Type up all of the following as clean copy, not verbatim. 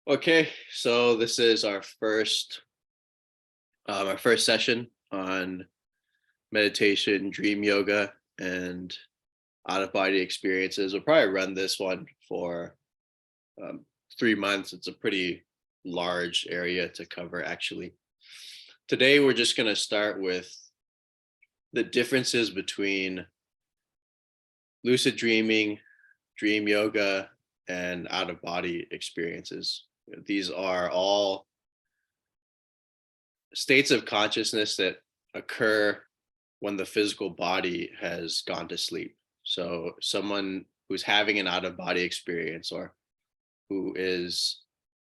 Okay, so this is our first session on meditation, dream yoga, and out of body experiences. We'll probably run this one for um, 3 months. It's a pretty large area to cover, actually. Today, we're just going to start with the differences between lucid dreaming, dream yoga, and out of body experiences. These are all states of consciousness that occur when the physical body has gone to sleep. So someone who's having an out of body experience or who is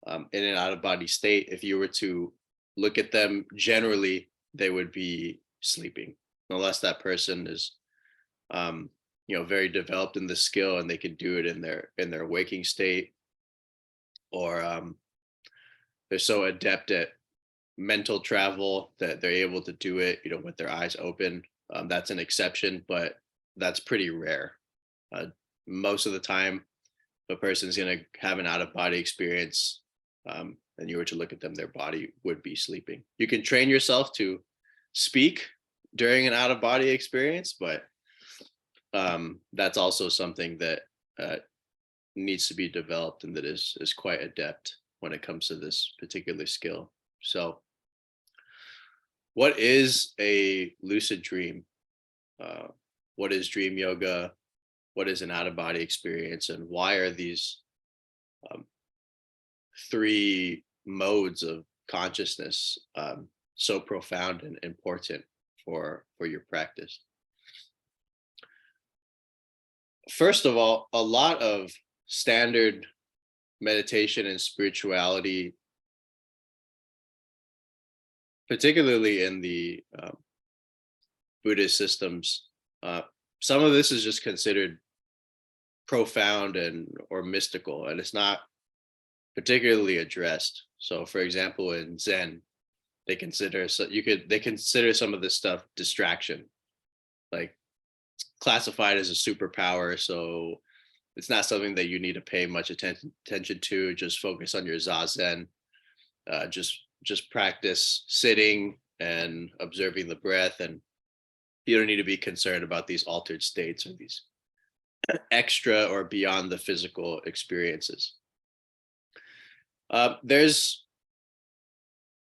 in an out of body state, if you were to look at them generally, they would be sleeping, unless that person is very developed in the skill and they can do it in their waking state, or they're so adept at mental travel that they're able to do it, with their eyes open. That's an exception, but that's pretty rare. Uh, Most of the time, if a person's going to have an out of body experience, and you were to look at them, their body would be sleeping. You can train yourself to speak during an out of body experience, but that's also something that needs to be developed and that is quite adept when it comes to this particular skill. So what is a lucid dream? Uh, what is dream yoga? What is an out of body experience? And why are these um, three modes of consciousness so profound and important for your practice? First of all, a lot of standard meditation and spirituality, particularly in the Buddhist systems, some of this is just considered profound and or mystical, and it's not particularly addressed. So, for example, in Zen, they consider some of this stuff distraction, like classified as a superpower. So it's not something that you need to pay much attention to. Just focus on your zazen. Just practice sitting and observing the breath, and you don't need to be concerned about these altered states or these extra or beyond the physical experiences. There's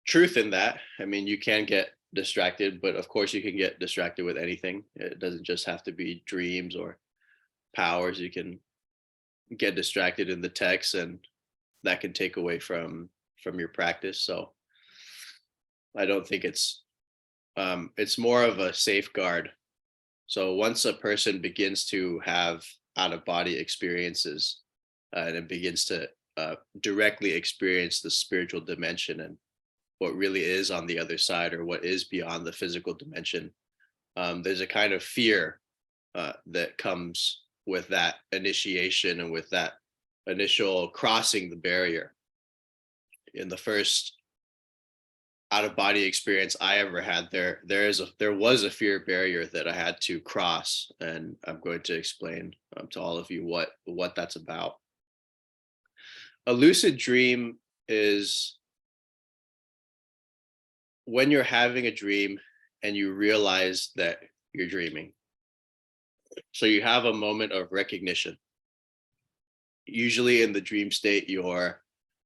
truth in that. I mean, you can get distracted, but of course you can get distracted with anything. It doesn't just have to be dreams or powers. You can get distracted in the text, and that can take away from your practice. So I don't think it's more of a safeguard. So once a person begins to have out of body experiences, and it begins to directly experience the spiritual dimension and what really is on the other side, or what is beyond the physical dimension, there's a kind of fear that comes with that initiation and with that initial crossing the barrier. In the first out of body experience I ever had, there was a fear barrier that I had to cross, and I'm going to explain to all of you what that's about. A lucid dream is when you're having a dream and you realize that you're dreaming. So you have a moment of recognition. Usually in the dream state, your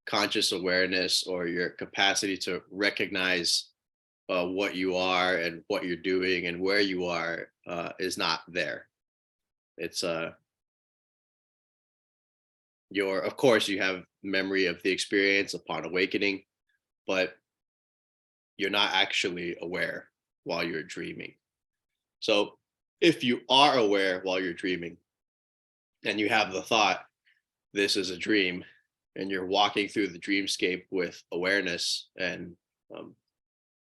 conscious awareness or your capacity to recognize what you are and what you're doing and where you are is not there. It's of course you have memory of the experience upon awakening, but you're not actually aware while you're dreaming. So if you are aware while you're dreaming and you have the thought, this is a dream, and you're walking through the dreamscape with awareness and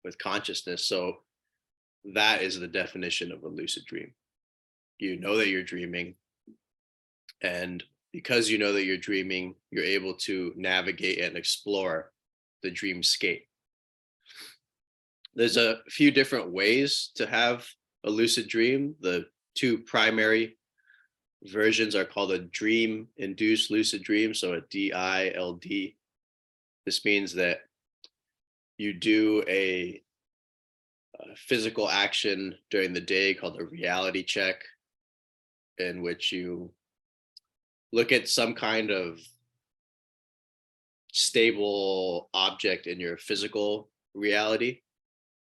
with consciousness. So that is the definition of a lucid dream. You know that you're dreaming, and because you know that you're dreaming, you're able to navigate and explore the dreamscape. There's a few different ways to have a lucid dream. The two primary versions are called a dream induced lucid dream, so a DILD, This means that you do a physical action during the day called a reality check, in which you look at some kind of stable object in your physical reality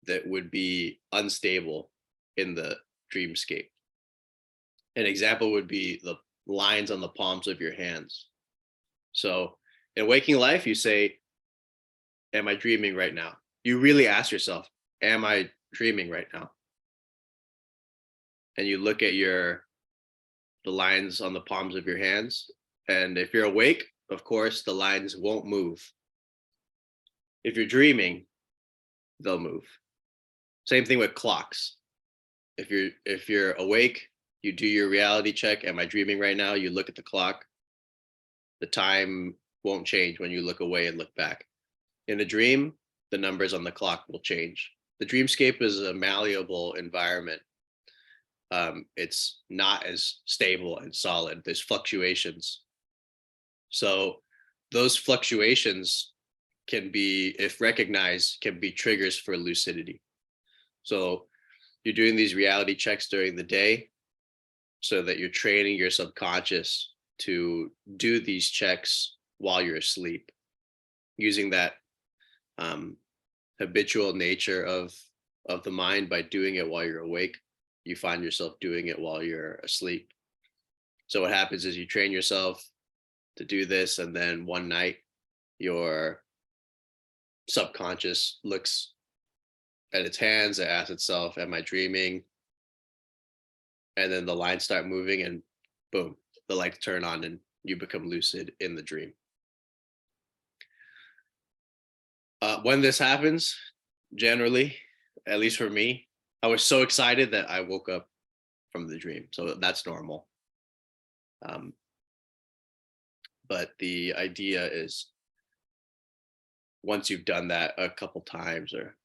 that would be unstable in the dreamscape. An example would be the lines on the palms of your hands. So in waking life, you say, am I dreaming right now? You really ask yourself, am I dreaming right now? And you look at the lines on the palms of your hands. And if you're awake, of course, the lines won't move. If you're dreaming, they'll move. Same thing with clocks. If you're awake, you do your reality check. Am I dreaming right now? You look at the clock. The time won't change when you look away and look back. In a dream, the numbers on the clock will change. The dreamscape is a malleable environment. It's not as stable and solid. There's fluctuations. So those fluctuations can be, if recognized, can be triggers for lucidity. So you're doing these reality checks during the day so that you're training your subconscious to do these checks while you're asleep, using that habitual nature of the mind. By doing it while you're awake, you find yourself doing it while you're asleep. So what happens is you train yourself to do this, and then one night your subconscious looks at its hands and asks itself, am I dreaming? And then the lines start moving, and boom, the lights turn on and you become lucid in the dream. When this happens, generally, at least for me, I was so excited that I woke up from the dream. So that's normal. Um, but the idea is, once you've done that a couple times or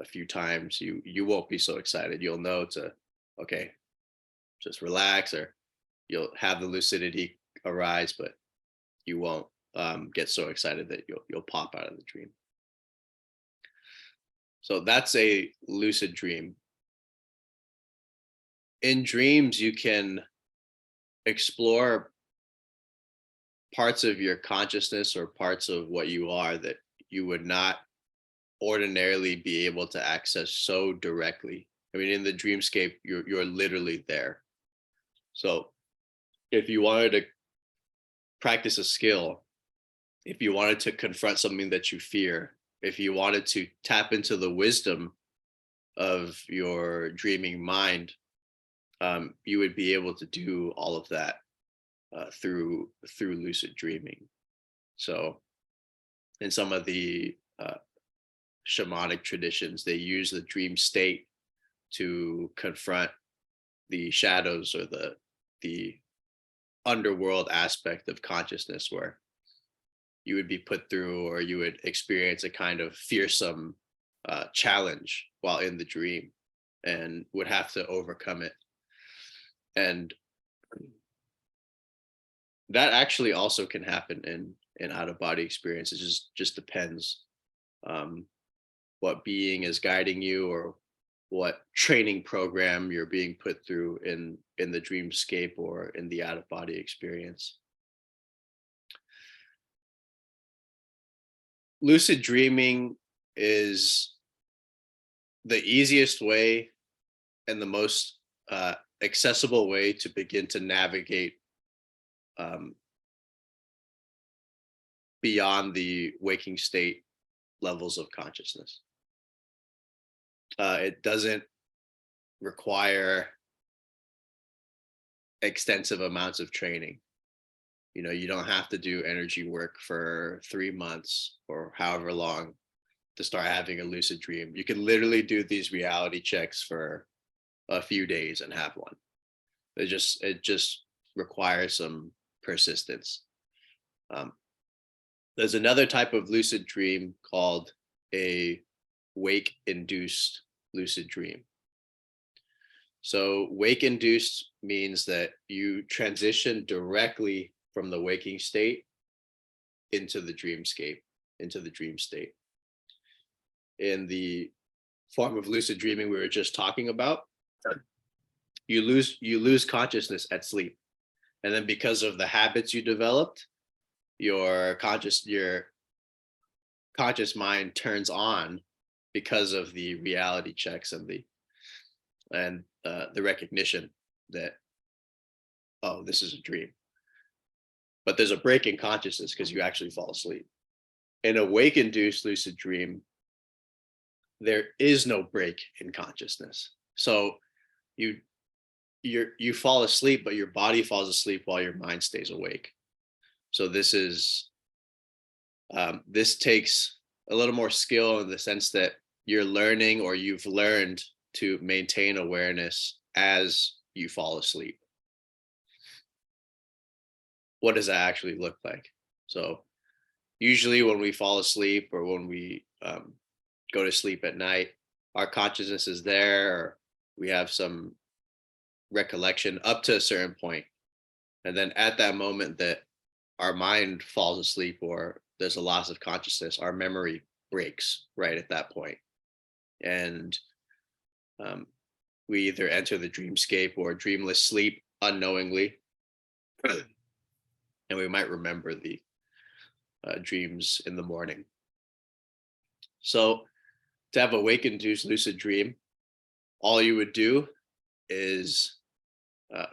a few times, you won't be so excited. You'll know to, okay, just relax, or you'll have the lucidity arise, but you won't get so excited that you'll pop out of the dream. So that's a lucid dream. In dreams, you can explore parts of your consciousness or parts of what you are that you would not ordinarily be able to access so directly. I mean, in the dreamscape, you're literally there. So if you wanted to practice a skill, if you wanted to confront something that you fear, if you wanted to tap into the wisdom of your dreaming mind, you would be able to do all of that through lucid dreaming. So in some of the shamanic traditions, they use the dream state to confront the shadows or the underworld aspect of consciousness, where you would be put through, or you would experience a kind of fearsome challenge while in the dream, and would have to overcome it. And that actually also can happen in out of body experiences. It just depends what being is guiding you, or what training program you're being put through in the dreamscape or in the out of body experience. Lucid dreaming is the easiest way and the most accessible way to begin to navigate beyond the waking state levels of consciousness. It doesn't require extensive amounts of training. You don't have to do energy work for 3 months or however long to start having a lucid dream. You can literally do these reality checks for a few days and have one. It just requires some persistence. There's another type of lucid dream called a wake induced lucid dream. So wake induced means that you transition directly from the waking state into the dreamscape. into the dream state. In the form of lucid dreaming we were just talking about, you lose consciousness at sleep, and then because of the habits you developed, your conscious mind turns on because of the reality checks and the recognition that, oh, this is a dream. But there's a break in consciousness because you actually fall asleep. In a wake induced lucid dream, there is no break in consciousness. So you you fall asleep, but your body falls asleep while your mind stays awake. So this takes a little more skill in the sense that you're learning, or you've learned to maintain awareness as you fall asleep. What does that actually look like? So usually when we fall asleep, or when we go to sleep at night, our consciousness is there, or we have some recollection up to a certain point. And then at that moment that our mind falls asleep, or there's a loss of consciousness, our memory breaks right at that point. And we either enter the dreamscape or dreamless sleep unknowingly. And we might remember the dreams in the morning. So to have a wake induced lucid dream, all you would do is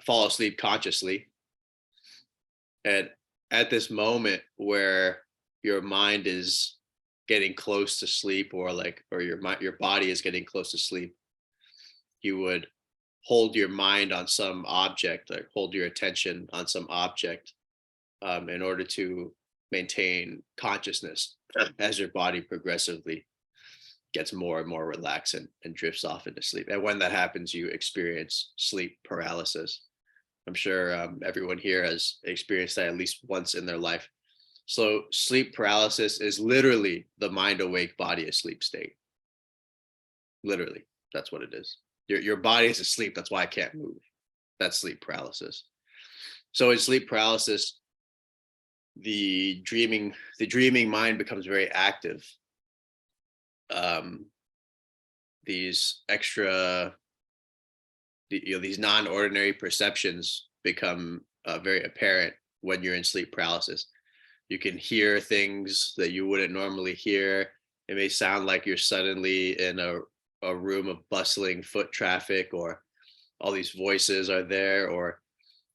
fall asleep consciously. And at this moment where your mind is getting close to sleep, or your body is getting close to sleep, you would hold your mind on some object, like hold your attention on some object, in order to maintain consciousness as your body progressively gets more and more relaxed and drifts off into sleep. And when that happens, you experience sleep paralysis. I'm sure everyone here has experienced that at least once in their life. So sleep paralysis is literally the mind awake, body asleep state. Literally, that's what it is. Your body is asleep. That's why I can't move. That's sleep paralysis. So in sleep paralysis, the dreaming mind becomes very active. These these non-ordinary perceptions become very apparent when you're in sleep paralysis. You can hear things that you wouldn't normally hear. It may sound like you're suddenly in a room of bustling foot traffic, or all these voices are there, or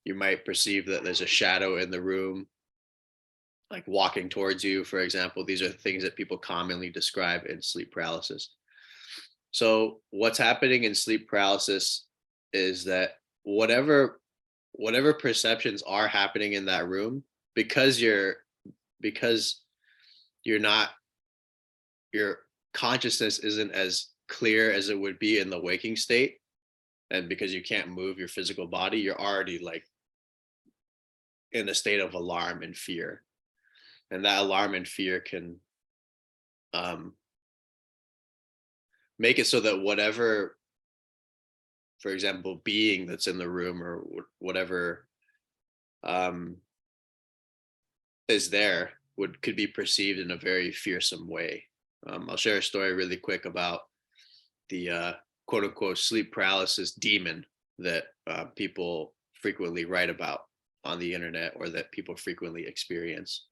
you might perceive that there's a shadow in the room, like walking towards you, for example. These are things that people commonly describe in sleep paralysis. So what's happening in sleep paralysis is that whatever perceptions are happening in that room, because you're not, your consciousness isn't as clear as it would be in the waking state, and because you can't move your physical body, you're already like in a state of alarm and fear. And that alarm and fear can make it so that whatever, for example, being that's in the room, or whatever is there, could be perceived in a very fearsome way. I'll share a story really quick about the quote unquote sleep paralysis demon that people frequently write about on the internet, or that people frequently experience.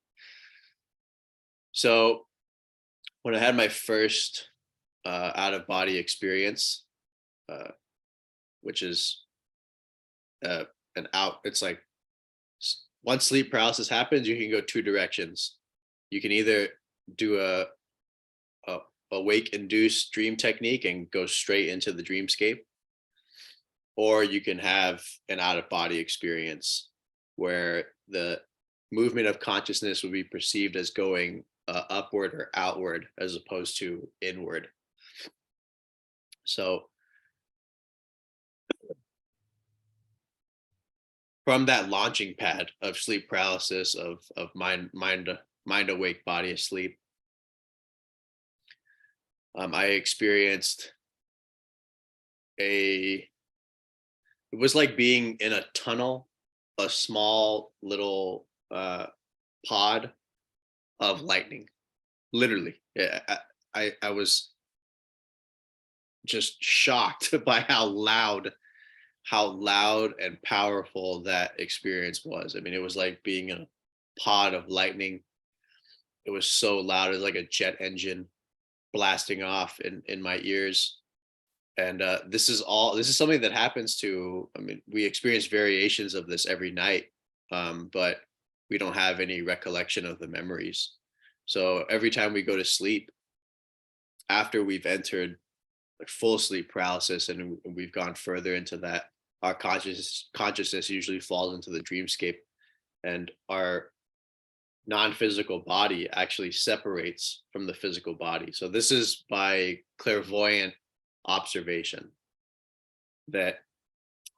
So when I had my first out of body experience, which is it's like, once sleep paralysis happens, you can go two directions. You can either do a wake induced dream technique and go straight into the dreamscape, or you can have an out of body experience where the movement of consciousness would be perceived as going upward or outward, as opposed to inward. So from that launching pad of sleep paralysis, of mind awake, body asleep, I experienced it was like being in a tunnel, a small little pod of lightning. literally. Yeah, I was just shocked by how loud and powerful that experience was. I mean, it was like being in a pod of lightning. It was so loud. It was like a jet engine blasting off in my ears. And this is something that happens to, I mean, we experience variations of this every night, but we don't have any recollection of the memories. So every time we go to sleep, after we've entered like full sleep paralysis and we've gone further into that, our consciousness usually falls into the dreamscape, and our non-physical body actually separates from the physical body. So this is by clairvoyant observation that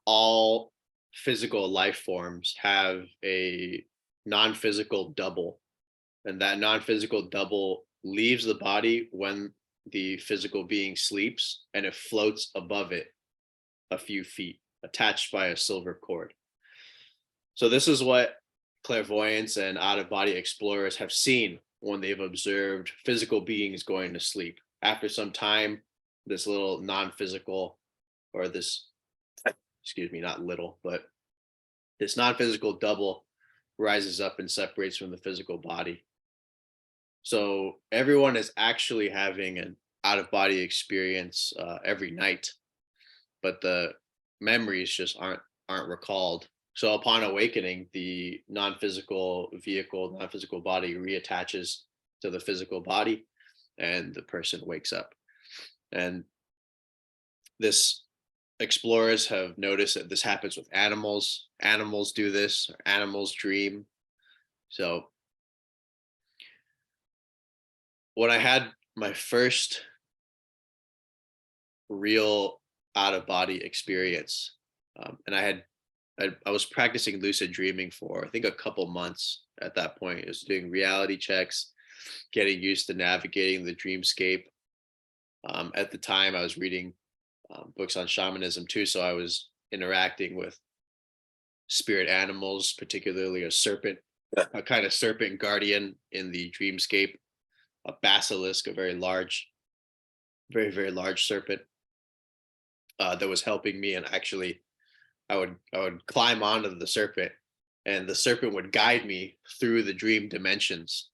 all physical life forms have a non-physical double, and that non-physical double leaves the body when the physical being sleeps, and it floats above it a few feet attached by a silver cord. So this is what clairvoyants and out-of-body explorers have seen when they've observed physical beings going to sleep. After some time, this little non-physical, or this, excuse me, not little, but this non-physical double rises up and separates from the physical body. So everyone is actually having an out-of-body experience every night, but the memories just aren't recalled. So upon awakening, the non-physical vehicle, non-physical body reattaches to the physical body, and the person wakes up. And this explorers have noticed that this happens with animals. Animals do this, animals dream. So when I had my first real out of body experience, and I was practicing lucid dreaming for I think a couple months at that point. I was doing reality checks, getting used to navigating the dreamscape. At the time, I was reading books on shamanism too, so I was interacting with spirit animals, particularly a serpent, a kind of serpent guardian in the dreamscape, a basilisk, a very large, very large serpent that was helping me. And actually, I would climb onto the serpent, and the serpent would guide me through the dream dimensions,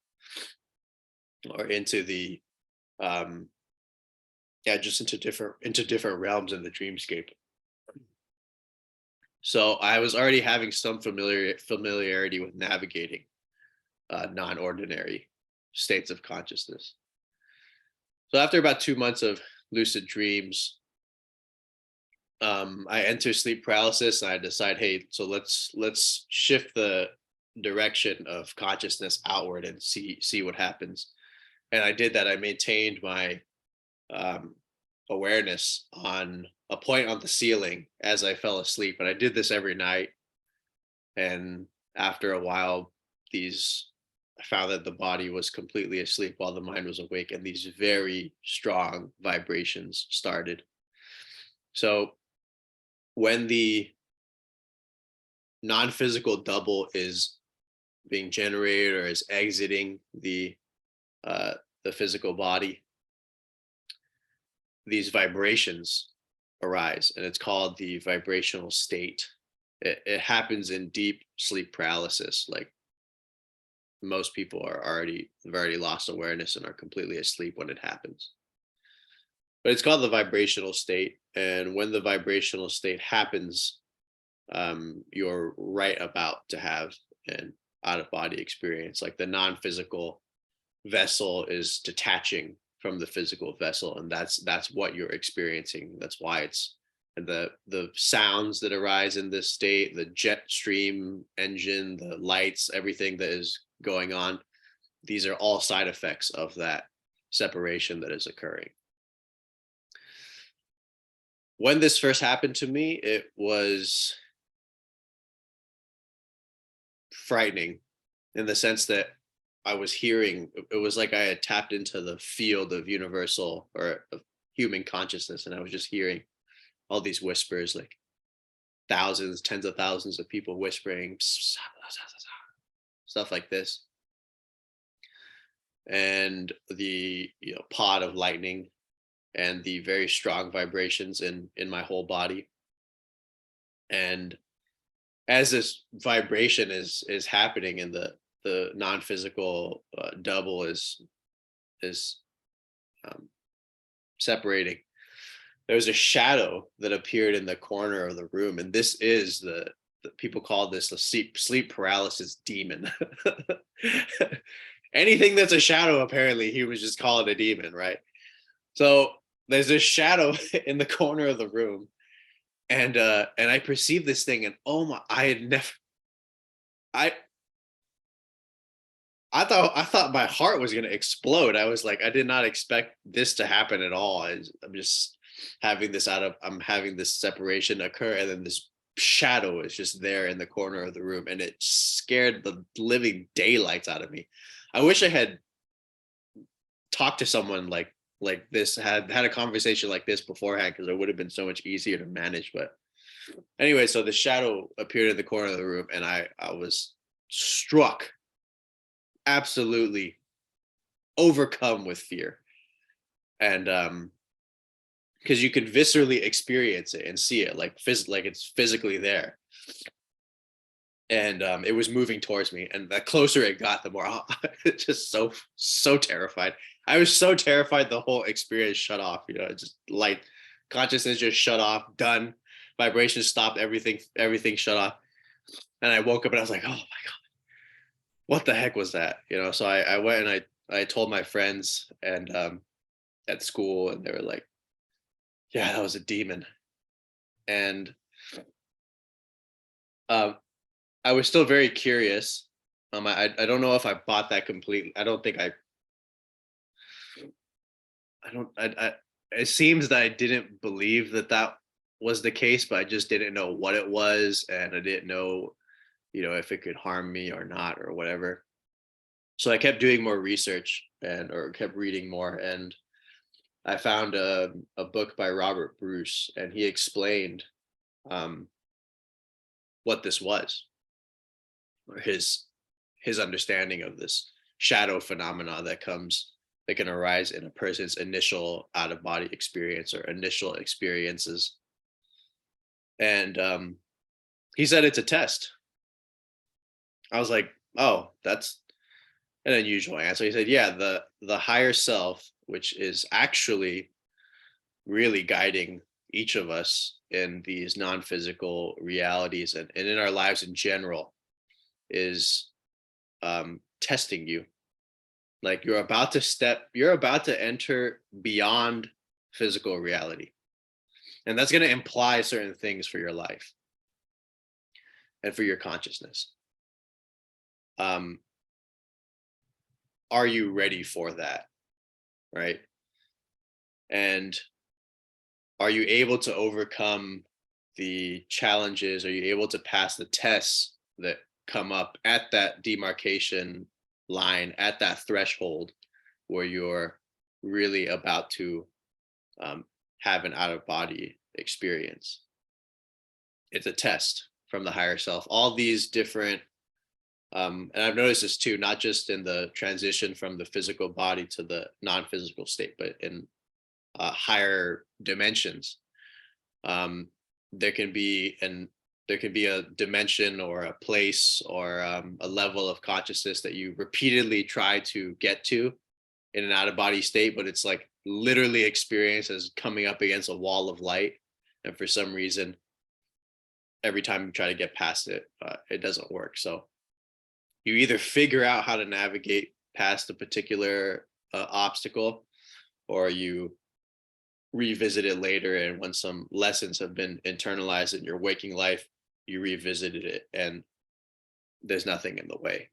or into the um, yeah, just into different realms in the dreamscape. So I was already having some familiarity with navigating non-ordinary states of consciousness. So after about 2 months of lucid dreams, I enter sleep paralysis, and I decide, hey, so let's shift the direction of consciousness outward and see what happens. And I did that. I maintained my um, awareness on a point on the ceiling as I fell asleep, and I did this every night. And after a while, these I found that the body was completely asleep while the mind was awake, and these very strong vibrations started. So when the non-physical double is being generated or is exiting the physical body, these vibrations arise, and it's called the vibrational state. It happens in deep sleep paralysis. Like most people have already lost awareness and are completely asleep when it happens. But it's called the vibrational state, and when the vibrational state happens, you're right about to have an out of body experience. Like the non-physical vessel is detaching from the physical vessel, and that's what you're experiencing. That's why it's, and the sounds that arise in this state, the jet stream engine, the lights, everything that is going on, these are all side effects of that separation that is occurring. When this first happened to me, it was frightening, in the sense that I was hearing, it was like I had tapped into the field of universal or of human consciousness, and I was just hearing all these whispers, like thousands, tens of thousands of people whispering stuff like this. and the pod of lightning and the very strong vibrations in my whole body. And as this vibration is happening and the non-physical double is um, separating, there's a shadow that appeared in the corner of the room, and this is the people call this the sleep paralysis demon. Anything that's a shadow, apparently he was just calling a demon, right? So there's this shadow in the corner of the room, and I perceived this thing, and oh my, I had never, I I thought my heart was gonna explode. I was like, I did not expect this to happen at all. I'm just I'm having this separation occur, and then this shadow is just there in the corner of the room, and it scared the living daylights out of me. I wish I had talked to someone like this, had a conversation like this beforehand, because it would have been so much easier to manage. But anyway, so the shadow appeared in the corner of the room, and I was struck, absolutely overcome with fear. And because you could viscerally experience it and see it, like it's physically there. And it was moving towards me, and the closer it got, the more just so terrified. I was so terrified the whole experience shut off, just light consciousness just shut off, done, vibration stopped, everything shut off. And I woke up and I was like, oh my god, what the heck was that? So I went and I told my friends and at school, and they were like, yeah, that was a demon. And um I was still very curious. I don't know if I bought that completely. I don't think I don't I it seems that I didn't believe that that was the case, but I just didn't know what it was, and I didn't know, if it could harm me or not or whatever. So I kept doing more research or kept reading more, and I found a book by Robert Bruce, and he explained um, what this was, or his understanding of this shadow phenomena that can arise in a person's initial out of body experience or initial experiences. And he said it's a test. I was like, oh, that's an unusual answer. He said, yeah, the higher self, which is actually really guiding each of us in these non-physical realities and in our lives in general, is testing you. Like you're about to enter beyond physical reality, and that's going to imply certain things for your life and for your consciousness. um are you ready for that, right? And are you able to overcome the challenges? Are you able to pass the tests that come up at that demarcation line, at that threshold where you're really about to um, have an out of body experience? It's a test from the higher self. All these different, and I've noticed this too, not just in the transition from the physical body to the non physical state, but in higher dimensions. Um, there can be a dimension or a place or a level of consciousness that you repeatedly try to get to in an out of body state, but it's like literally experienced as coming up against a wall of light, and for some reason, every time you try to get past it, it doesn't work. So you either figure out how to navigate past a particular obstacle, or you revisit it later, and when some lessons have been internalized in your waking life, you revisited it and there's nothing in the way.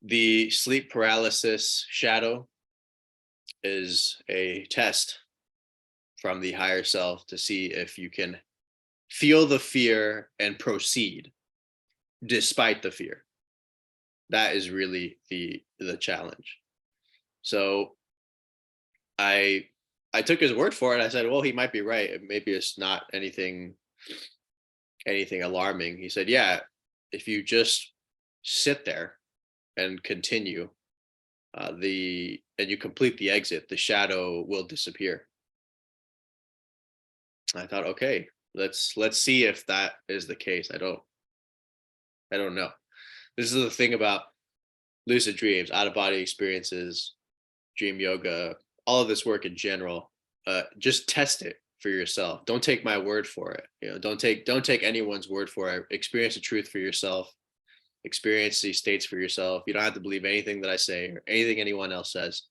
The sleep paralysis shadow is a test from the higher self to see if you can feel the fear and proceed despite the fear. That is really the challenge. So I took his word for it. I said, well, he might be right. Maybe it's not anything alarming. He said, yeah, if you just sit there and continue and you complete the exit, the shadow will disappear. I thought, okay, let's see if that is the case. I don't know. This is the thing about lucid dreams, out of body experiences, dream yoga, all of this work in general. Just test it for yourself. Don't take my word for it. Don't take anyone's word for it. Experience the truth for yourself. Experience these states for yourself. You don't have to believe anything that I say or anything anyone else says.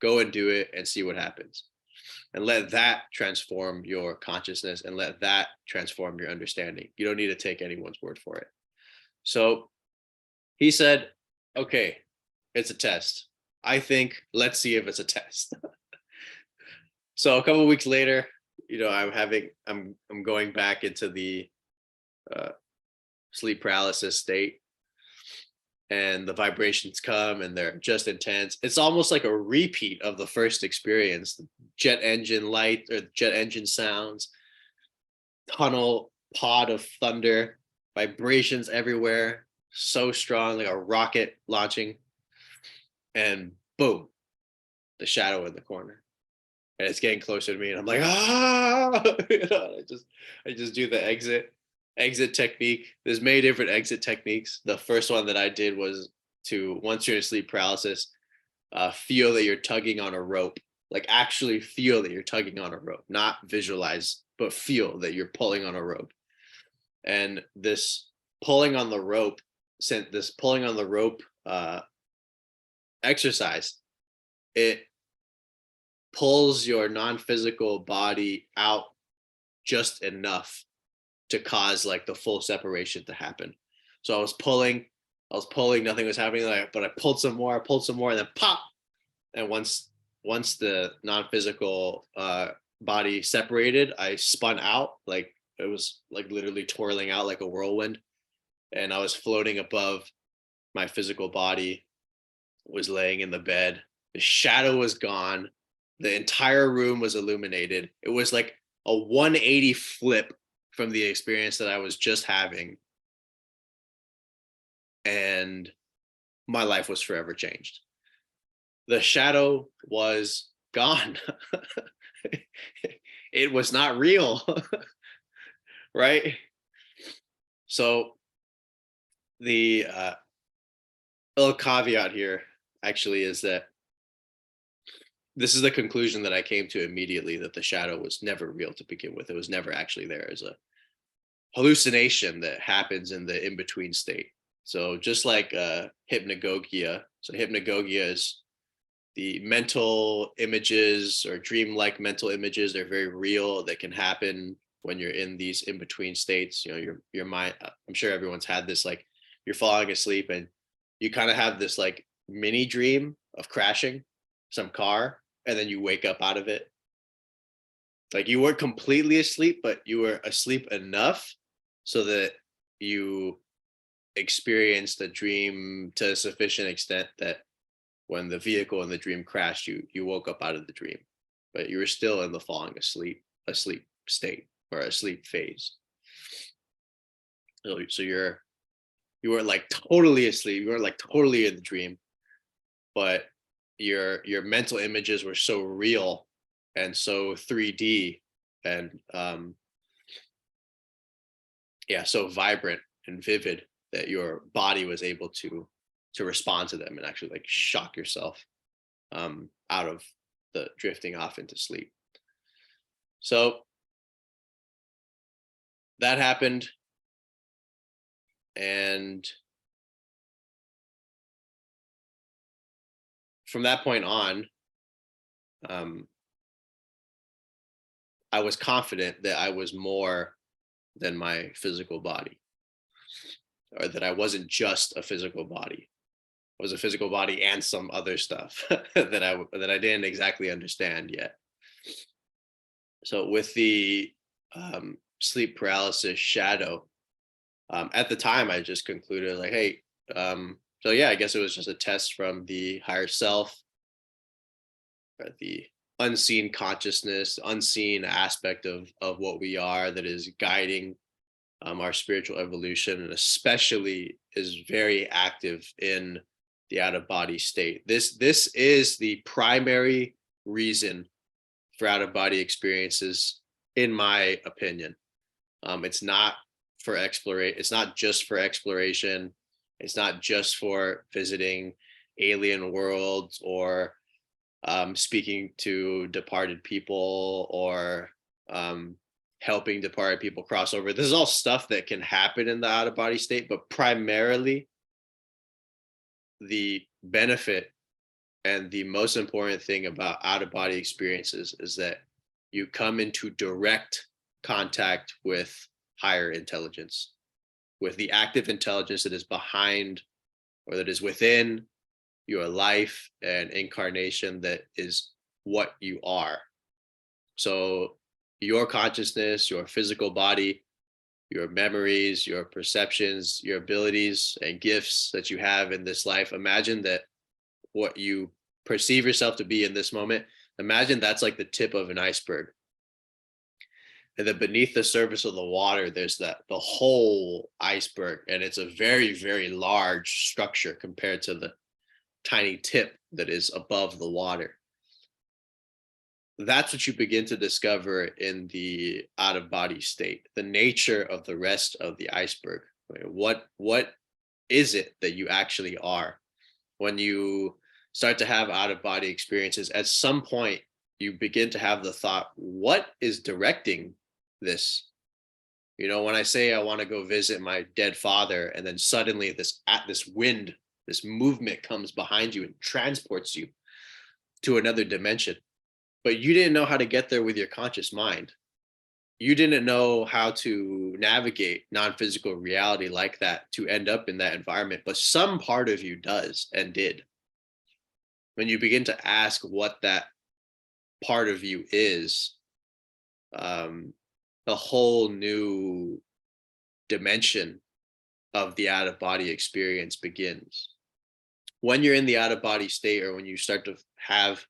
Go and do it and see what happens. And let that transform your consciousness and let that transform your understanding. You don't need to take anyone's word for it. So he said, okay, it's a test. I think, let's see if it's a test. So a couple of weeks later, I'm going back into the uh, sleep paralysis state, and the vibrations come and they're just intense. It's almost like a repeat of the first experience. Jet engine light or jet engine sounds, tunnel pod of thunder, vibrations everywhere, so strong, like a rocket launching, and boom, the shadow in the corner. And it's getting closer to me, and I'm like, ah, I just do the exit technique. There's many different exit techniques. The first one that I did was to, once you're in sleep paralysis, feel that you're tugging on a rope. Like actually feel that you're tugging on a rope, not visualize, but feel that you're pulling on a rope. And this pulling on the rope, exercise, it pulls your non-physical body out just enough to cause like the full separation to happen. So I was pulling, nothing was happening, but I pulled some more, and then pop. And once the non-physical body separated, I spun out, like it was like literally twirling out like a whirlwind, and I was floating above my physical body, was laying in the bed. The shadow was gone. The entire room was illuminated. It was like a 180 flip from the experience that I was just having. And my life was forever changed. The shadow was gone. It was not real. Right? So the little caveat here actually is that this is the conclusion that I came to immediately, that the shadow was never real to begin with. It was never actually there. As a hallucination that happens in the in-between state. So just like hypnagogia. So hypnagogia is the mental images or dream-like mental images. They're very real, that can happen when you're in these in-between states. Your mind, I'm sure everyone's had this, like you're falling asleep and you kind of have this like mini dream of crashing some car, and then you wake up out of it. Like you weren't completely asleep, but you were asleep enough so that you experienced the dream to a sufficient extent that when the vehicle in the dream crashed, you woke up out of the dream, but you were still in the falling asleep state or a sleep phase. So you weren't like totally asleep, you weren't like totally in the dream, but your mental images were so real and so 3D and so vibrant and vivid that your body was able to respond to them and actually like shock yourself out of the drifting off into sleep. So that happened, and from that point on, I was confident that I was more than my physical body, or that I wasn't just a physical body. I was a physical body and some other stuff that I didn't exactly understand yet. So with the sleep paralysis shadow, at the time I just concluded like, hey, so yeah, I guess it was just a test from the higher self, or the unseen consciousness, unseen aspect of what we are, that is guiding our spiritual evolution, and especially is very active in the out of body state. This is the primary reason for out of body experiences, in my opinion. It's not for exploration. It's not just for exploration. It's not just for visiting alien worlds or speaking to departed people or helping departed people cross over. This is all stuff that can happen in the out of body state, but primarily the benefit and the most important thing about out of body experiences is that you come into direct contact with higher intelligence, with the active intelligence that is behind or that is within your life and incarnation, that is what you are. So your consciousness, your physical body, your memories, your perceptions, your abilities and gifts that you have in this life, imagine that what you perceive yourself to be in this moment, imagine that's like the tip of an iceberg. And then beneath the surface of the water, there's the whole iceberg. And it's a very, very large structure compared to the tiny tip that is above the water. That's what you begin to discover in the out of body state, the nature of the rest of the iceberg. What is it that you actually are? When you start to have out of body experiences, at some point you begin to have the thought, what is directing this? You know, when I say I want to go visit my dead father, and then suddenly this wind, this movement comes behind you and transports you to another dimension. But you didn't know how to get there with your conscious mind. You didn't know how to navigate non-physical reality like that to end up in that environment, but some part of you does and did. When you begin to ask what that part of you is, a whole new dimension of the out of body experience begins. When you're in the out of body state, or when you start to have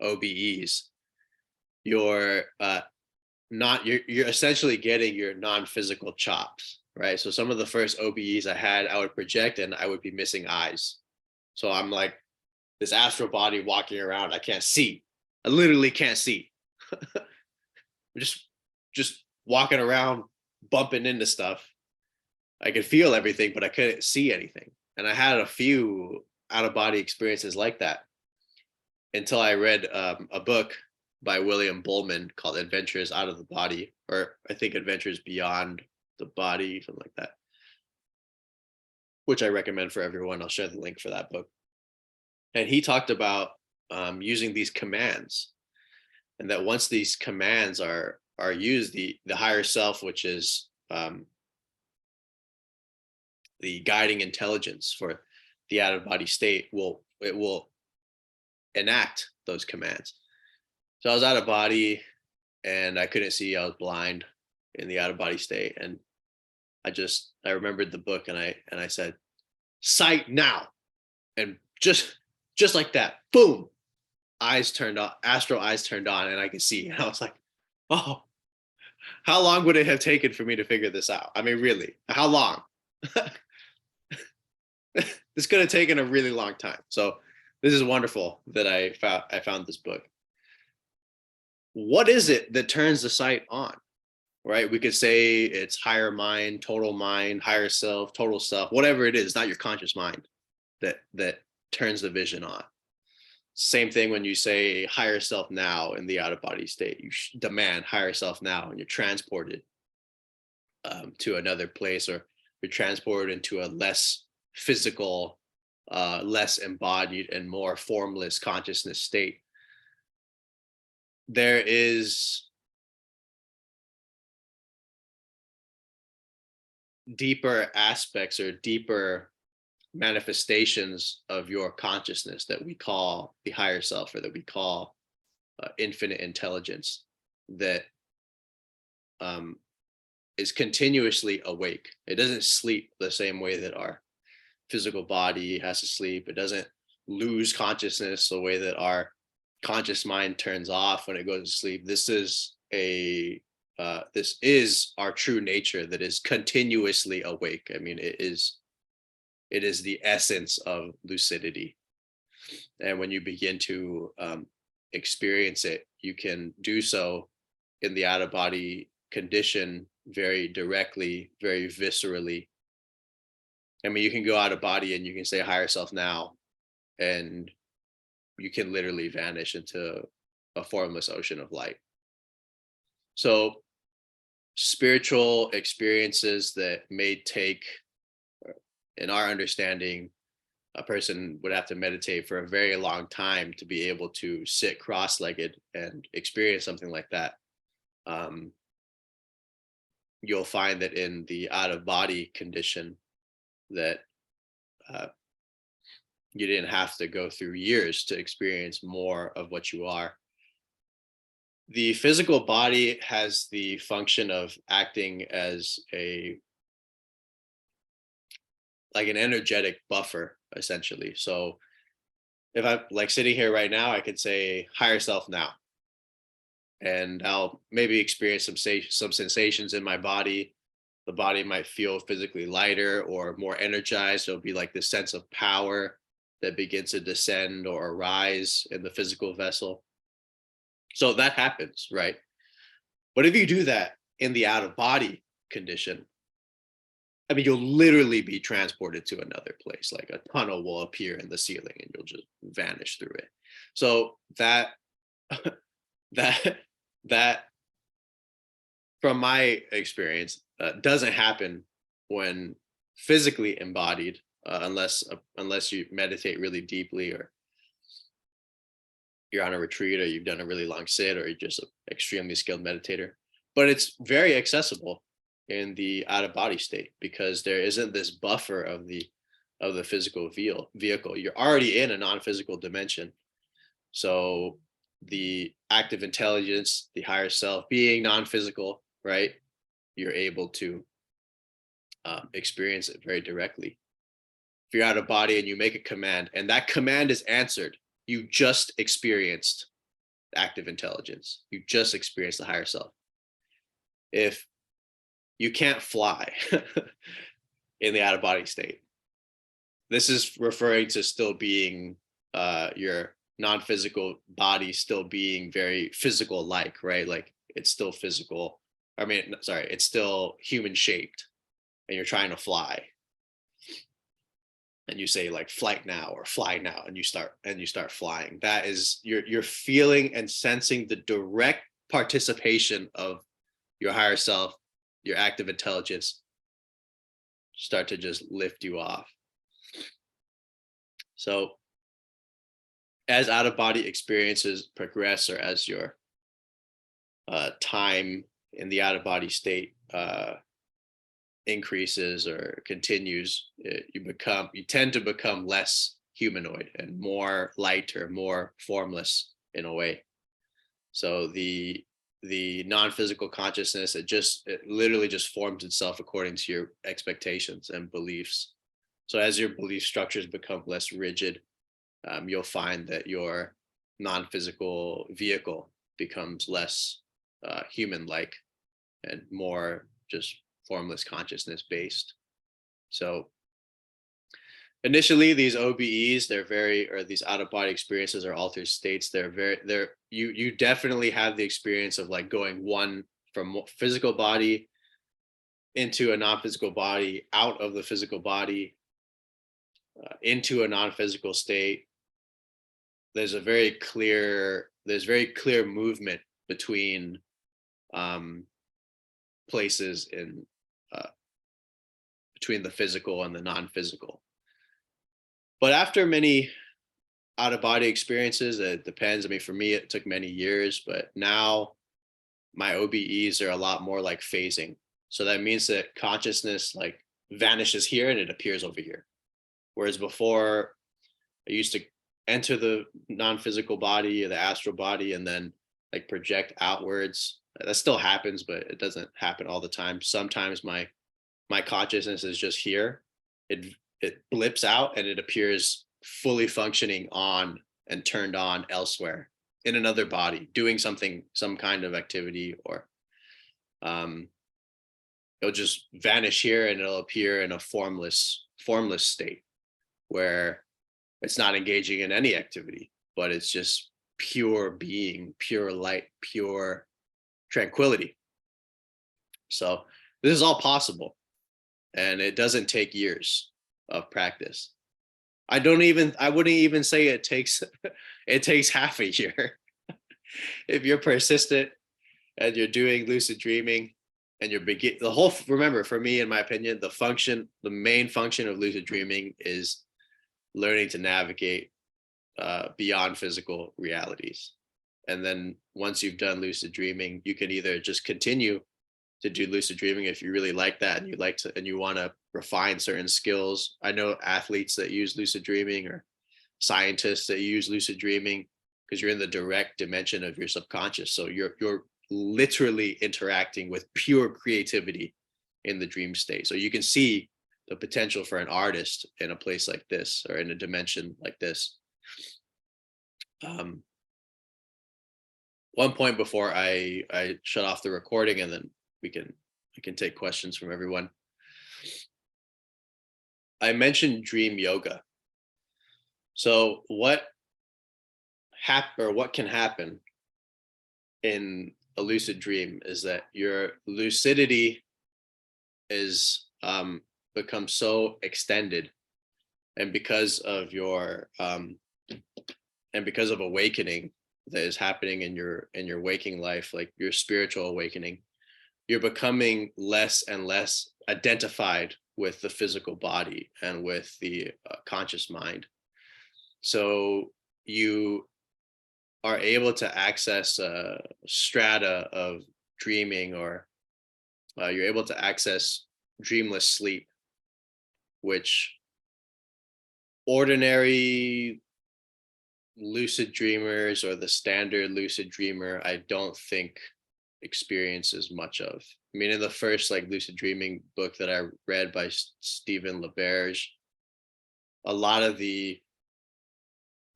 OBEs, you're you're essentially getting your non-physical chops, right? So some of the first OBEs I had, I would project and I would be missing eyes. So I'm like this astral body walking around. I can't see. I literally can't see. just walking around, bumping into stuff. I could feel everything, but I couldn't see anything. And I had a few out of body experiences like that until I read a book by William Bullman called Adventures Out of the Body, or I think Adventures Beyond the Body, something like that, which I recommend for everyone. I'll share the link for that book. And he talked about using these commands, and that once these commands are used, the higher self, which is the guiding intelligence for the out of body state, will enact those commands. So I was out of body and I couldn't see. I was blind in the out of body state, and I remembered the book, and I said, "Sight now," and just like that, boom, eyes turned on, astral eyes turned on, and I could see. And I was like, "Oh, how long would it have taken for me to figure this out? I mean, really, how long?" This could have taken a really long time. So this is wonderful that I found this book. What is it that turns the sight on? Right? We could say it's higher mind, higher self, total self, whatever it is, not your conscious mind that turns the vision on. Same thing when you say higher self now in the out of body state. You demand higher self now, and you're transported to another place, or you're transported into a less physical, less embodied, and more formless consciousness state. There is deeper aspects or deeper manifestations of your consciousness that we call the higher self, or that we call infinite intelligence, that is continuously awake. It doesn't sleep the same way that our physical body has to sleep. It doesn't lose consciousness the way that our conscious mind turns off when it goes to sleep. This is our true nature that is continuously awake. I mean, it is It is the essence of lucidity. And when you begin to experience it, you can do so in the out of body condition very directly, very viscerally. I mean, you can go out of body and you can say higher self now, and you can literally vanish into a formless ocean of light. So, spiritual experiences that may take, in our understanding, a person would have to meditate for a very long time to be able to sit cross-legged and experience something like that. Um, you'll find that in the out of body condition that uh, you didn't have to go through years to experience more of what you are. The physical body has the function of acting as a like an energetic buffer, essentially. So if I'm like sitting here right now, I could say higher self now, and I'll maybe experience some sensations in my body. The body might feel physically lighter or more energized. So it'll be like this sense of power that begins to descend or arise in the physical vessel. So that happens, right? But if you do that in the out of body condition, I mean, you'll literally be transported to another place. Like a tunnel will appear in the ceiling and you'll just vanish through it. So that that from my experience doesn't happen when physically embodied, unless you meditate really deeply, or you're on a retreat, or you've done a really long sit, or you're just an extremely skilled meditator. But it's very accessible in the out of body state because there isn't this buffer of the physical vehicle. You're already in a non-physical dimension. So the active intelligence, the higher self, being non-physical, right? You're able to experience it very directly. If you're out of body and you make a command, and that command is answered, you just experienced active intelligence. You just experienced the higher self. If you can't fly in the out of body state, this is referring to still being your non-physical body still being very physical like, right? Like it's still physical. I mean, sorry, it's still human shaped and you're trying to fly. And you say like flight now or fly now, and you start flying. That is you're feeling and sensing the direct participation of your higher self, your active intelligence start to just lift you off. So as out of body experiences progress, or as your time in the out of body state increases or continues, you tend to become less humanoid and more light or more formless in a way. So the non-physical consciousness, it literally just forms itself according to your expectations and beliefs. So as your belief structures become less rigid, you'll find that your non-physical vehicle becomes less human-like and more just formless consciousness based. So initially these OBEs, or these out of body experiences or altered states, you definitely have the experience of like going one from physical body into a non-physical body, out of the physical body, into a non-physical state. There's very clear movement between places in between the physical and the non-physical. But after many out of body experiences, it depends. I mean, for me, it took many years, but now my OBEs are a lot more like phasing. So that means that consciousness like vanishes here and it appears over here. Whereas before, I used to enter the non-physical body or the astral body and then like project outwards. That still happens, but it doesn't happen all the time. Sometimes my consciousness is just here. It blips out and it appears fully functioning on and turned on elsewhere in another body, doing some kind of activity, or it'll just vanish here and it'll appear in a formless formless state where it's not engaging in any activity, but it's just pure being, pure light, pure tranquility. So this is all possible, and it doesn't take years of practice. I wouldn't even say it takes it takes half a year. If you're persistent and you're doing lucid dreaming and you're remember, for me, in my opinion, the main function of lucid dreaming is learning to navigate beyond physical realities. And then once you've done lucid dreaming, you can either just continue to do lucid dreaming if you really like that, and you want to refine certain skills. I know athletes that use lucid dreaming, or scientists that use lucid dreaming, because you're in the direct dimension of your subconscious. So you're literally interacting with pure creativity in the dream state. So you can see the potential for an artist in a place like this, or in a dimension like this. One point before I shut off the recording, and then we can take questions from everyone. I mentioned dream yoga. So what can happen in a lucid dream is that your lucidity is become so extended, and because of awakening that is happening in your waking life, like your spiritual awakening, you're becoming less and less identified with the physical body and with the conscious mind. So you are able to access strata of dreaming, or you're able to access dreamless sleep, which ordinary lucid dreamers, or the standard lucid dreamer, I don't think experiences much of. I mean, in the first lucid dreaming book that I read by Stephen LaBerge, a lot of the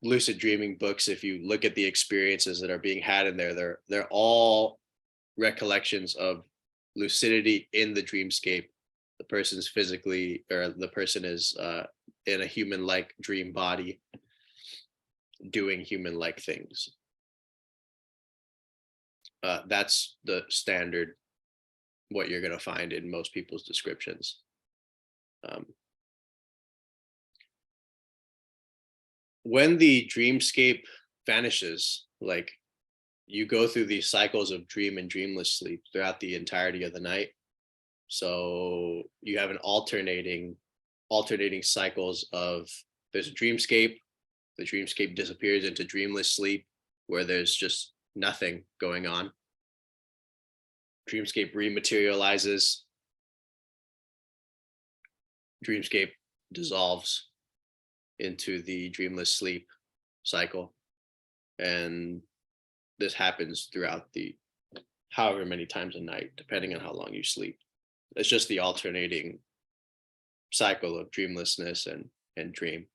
lucid dreaming books, if you look at the experiences that are being had in there, they're all recollections of lucidity in the dreamscape. The person is in a human-like dream body, doing human-like things. That's the standard, what you're going to find in most people's descriptions. When the dreamscape vanishes, like, you go through these cycles of dream and dreamless sleep throughout the entirety of the night. So you have an alternating cycles of, there's a dreamscape, the dreamscape disappears into dreamless sleep, where there's just nothing going on. Dreamscape rematerializes, dreamscape dissolves into the dreamless sleep cycle, and this happens throughout the however many times a night, depending on how long you sleep. It's just the alternating cycle of dreamlessness and dream.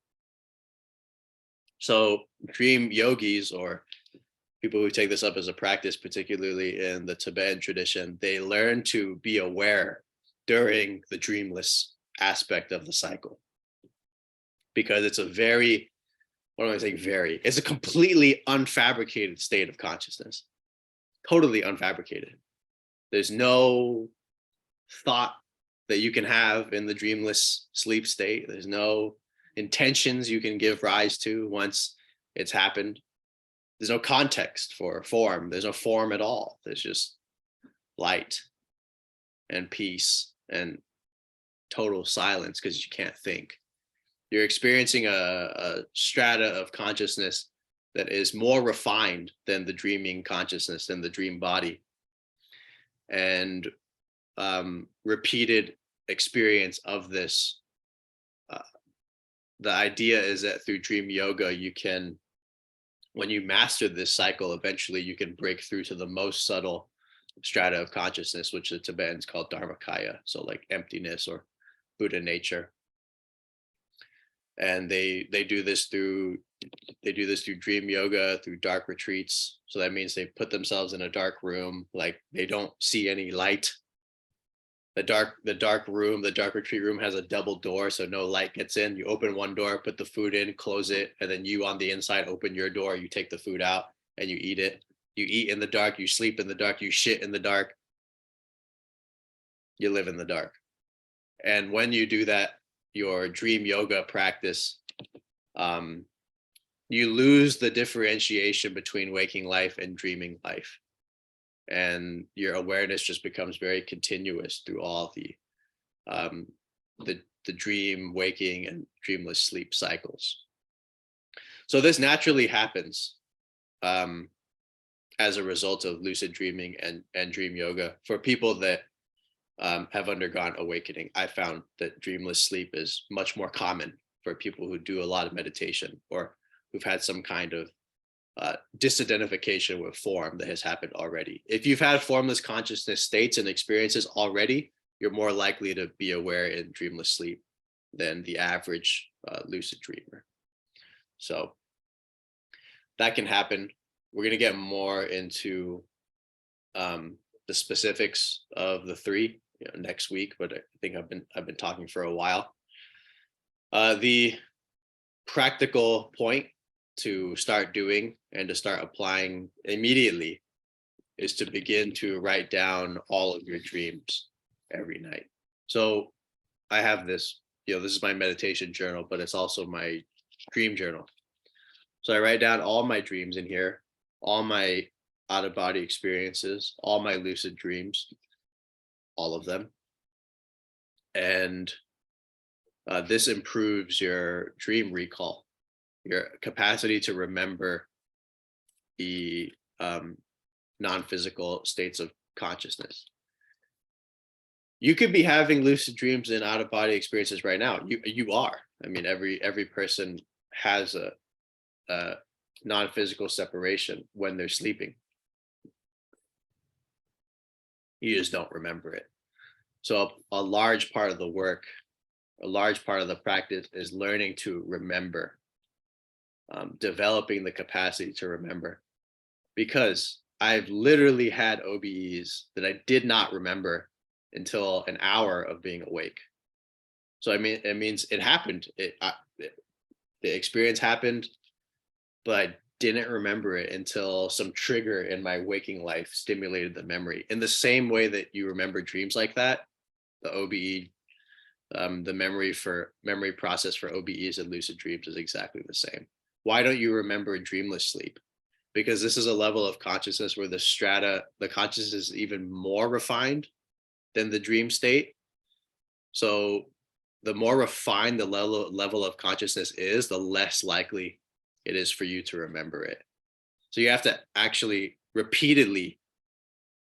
So dream yogis, or people who take this up as a practice, particularly in the Tibetan tradition, they learn to be aware during the dreamless aspect of the cycle, because it's a it's a completely unfabricated state of consciousness, totally unfabricated. There's no thought that you can have in the dreamless sleep state. There's no intentions you can give rise to once it's happened. There's no context for form. There's no form at all. There's just light and peace and total silence, because you can't think. You're experiencing a strata of consciousness that is more refined than the dreaming consciousness, than the dream body. And repeated experience of this. The idea is that through dream yoga, you can, when you master this cycle, eventually you can break through to the most subtle strata of consciousness, which the Tibetans call Dharmakaya, so like emptiness or Buddha nature. And they do this through dream yoga, through dark retreats. So that means they put themselves in a dark room, like they don't see any light. the dark room, the dark retreat room has a double door, so no light gets in. You open one door, put the food in, close it, and then you on the inside open your door, you take the food out and you eat it. You eat in the dark, you sleep in the dark, you shit in the dark, you live in the dark. And when you do that, your dream yoga practice, um, you lose the differentiation between waking life and dreaming life. And your awareness just becomes very continuous through all um, the dream, waking, and dreamless sleep cycles. So this naturally happens as a result of lucid dreaming and dream yoga for people that have undergone awakening. I found that dreamless sleep is much more common for people who do a lot of meditation or who've had some kind of disidentification with form that has happened already. If you've had formless consciousness states and experiences already, you're more likely to be aware in dreamless sleep than the average lucid dreamer. So that can happen. We're going to get more into the specifics of the three next week, but I think I've been talking for a while. The practical point to start doing and to start applying immediately is to begin to write down all of your dreams every night. So I have this, this is my meditation journal, but it's also my dream journal. So I write down all my dreams in here, all my out of body experiences, all my lucid dreams, all of them. And this improves your dream recall, your capacity to remember the non-physical states of consciousness. You could be having lucid dreams and out of body experiences right now. You are. I mean, every person has a non-physical separation when they're sleeping. You just don't remember it. So a large part of the work, a large part of the practice is learning to remember, developing the capacity to remember. Because I've literally had OBEs that I did not remember until an hour of being awake. So I mean, it means it happened. The experience happened, but I didn't remember it until some trigger in my waking life stimulated the memory. In the same way that you remember dreams like that, the OBE, the memory process for OBEs and lucid dreams is exactly the same. Why don't you remember dreamless sleep? Because this is a level of consciousness where the consciousness is even more refined than the dream state. So the more refined the level of consciousness is, the less likely it is for you to remember it. So you have to actually repeatedly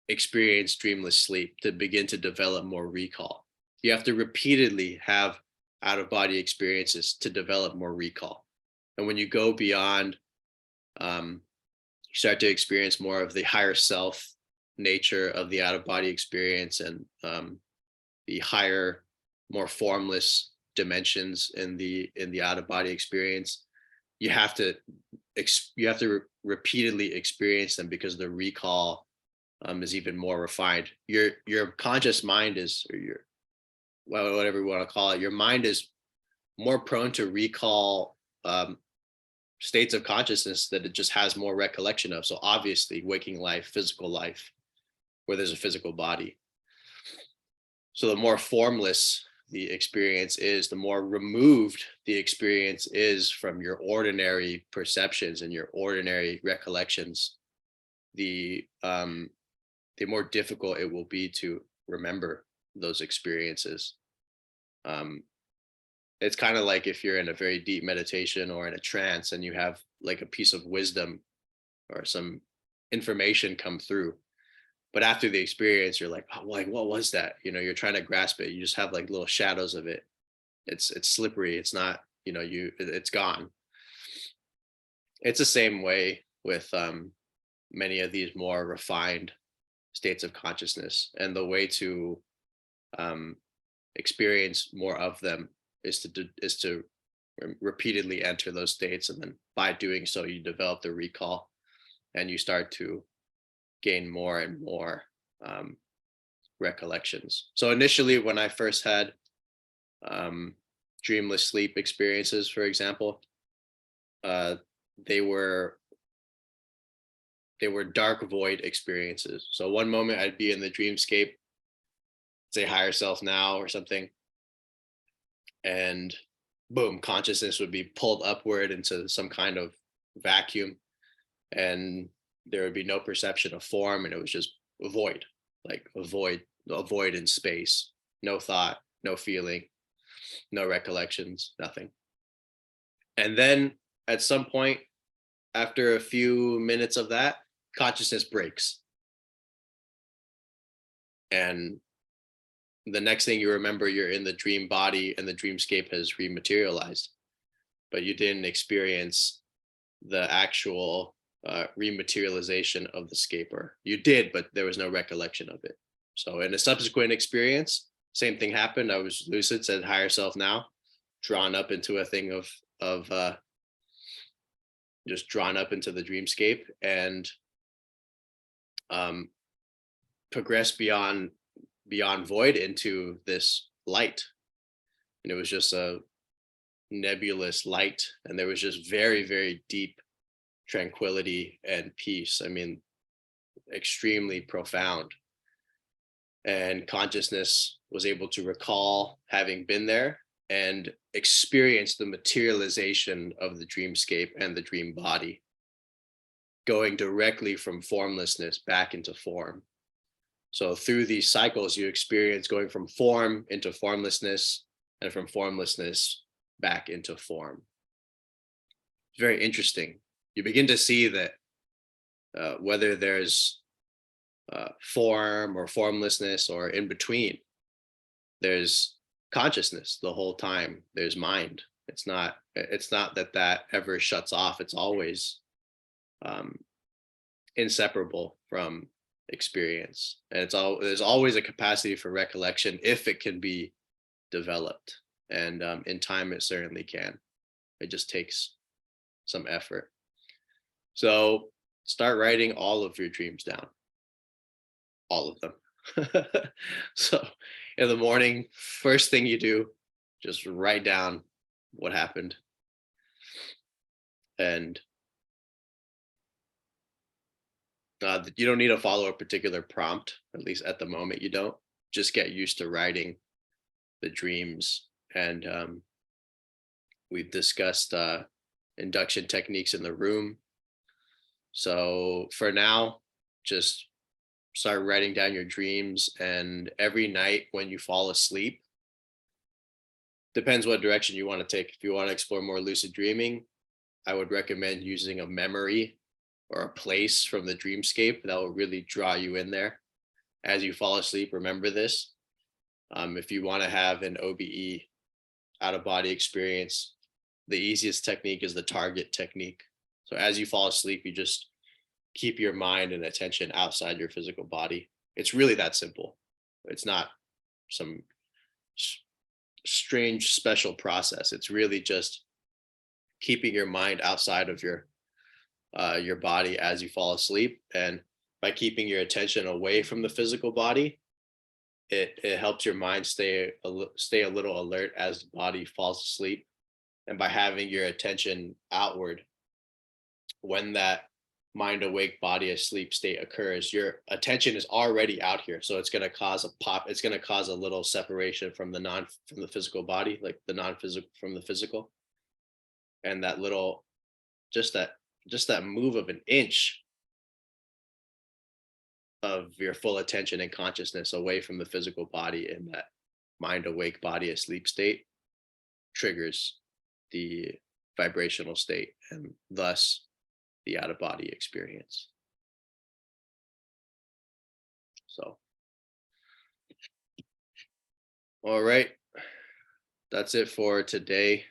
experience dreamless sleep to begin to develop more recall. You have to repeatedly have out of body experiences to develop more recall. And when you go beyond, you start to experience more of the higher self nature of the out of body experience and the higher, more formless dimensions in the out of body experience. You have to repeatedly experience them because the recall is even more refined. Your conscious mind is, or your, well, whatever you want to call it, your mind is more prone to recall states of consciousness that it just has more recollection of. So obviously waking life, physical life, where there's a physical body. So the more formless the experience is, the more removed the experience is from your ordinary perceptions and your ordinary recollections, the more difficult it will be to remember those experiences. It's kind of like if you're in a very deep meditation or in a trance and you have like a piece of wisdom or some information come through, but after the experience you're like, oh, like what was that? You're trying to grasp it, you just have like little shadows of it. It's slippery, it's not, it's gone. It's the same way with many of these more refined states of consciousness, and the way to experience more of them is to repeatedly enter those states, and then by doing so you develop the recall and you start to gain more and more recollections. So initially, when I first had dreamless sleep experiences, for example, uh, they were they were dark void experiences. So one moment I'd be in the dreamscape, say higher self now or something, and boom, consciousness would be pulled upward into some kind of vacuum, and there would be no perception of form, and it was just a void, like a void in space, no thought, no feeling, no recollections, nothing. And then at some point, after a few minutes of that, consciousness breaks, and the next thing you remember, you're in the dream body and the dreamscape has rematerialized, but you didn't experience the actual rematerialization of the scaper. You did, but there was no recollection of it. So in a subsequent experience, same thing happened. I was lucid, said higher self now, drawn up into a thing of just drawn up into the dreamscape, and um, progressed beyond void into this light. And it was just a nebulous light, and there was just very, very deep tranquility and peace. I mean, extremely profound. And consciousness was able to recall having been there and experience the materialization of the dreamscape and the dream body, going directly from formlessness back into form. So through these cycles, you experience going from form into formlessness, and from formlessness back into form. It's very interesting. You begin to see that whether there's form or formlessness or in between, there's consciousness the whole time. There's mind. It's not that ever shuts off. It's always um, inseparable from experience, and there's always a capacity for recollection if it can be developed, and in time it certainly can. It just takes some effort. So start writing all of your dreams down, all of them. So in the morning, first thing you do, just write down what happened, and you don't need to follow a particular prompt, at least at the moment you don't. Just get used to writing the dreams. And we've discussed induction techniques in the room. So for now, just start writing down your dreams, and every night when you fall asleep, depends what direction you want to take. If you want to explore more lucid dreaming, I would recommend using a memory or a place from the dreamscape that will really draw you in there. As you fall asleep, remember this. If you want to have an OBE, out of body experience, the easiest technique is the target technique. So as you fall asleep, you just keep your mind and attention outside your physical body. It's really that simple. It's not some strange special process. It's really just keeping your mind outside of your body as you fall asleep, and by keeping your attention away from the physical body, it helps your mind stay a little alert as the body falls asleep. And by having your attention outward, when that mind awake body asleep state occurs, your attention is already out here, so it's going to cause a pop. It's going to cause a little separation from the physical body, like the non-physical from the physical, and that little just that move of an inch of your full attention and consciousness away from the physical body in that mind awake body asleep state triggers the vibrational state, and thus the out of body experience. So, all right, that's it for today.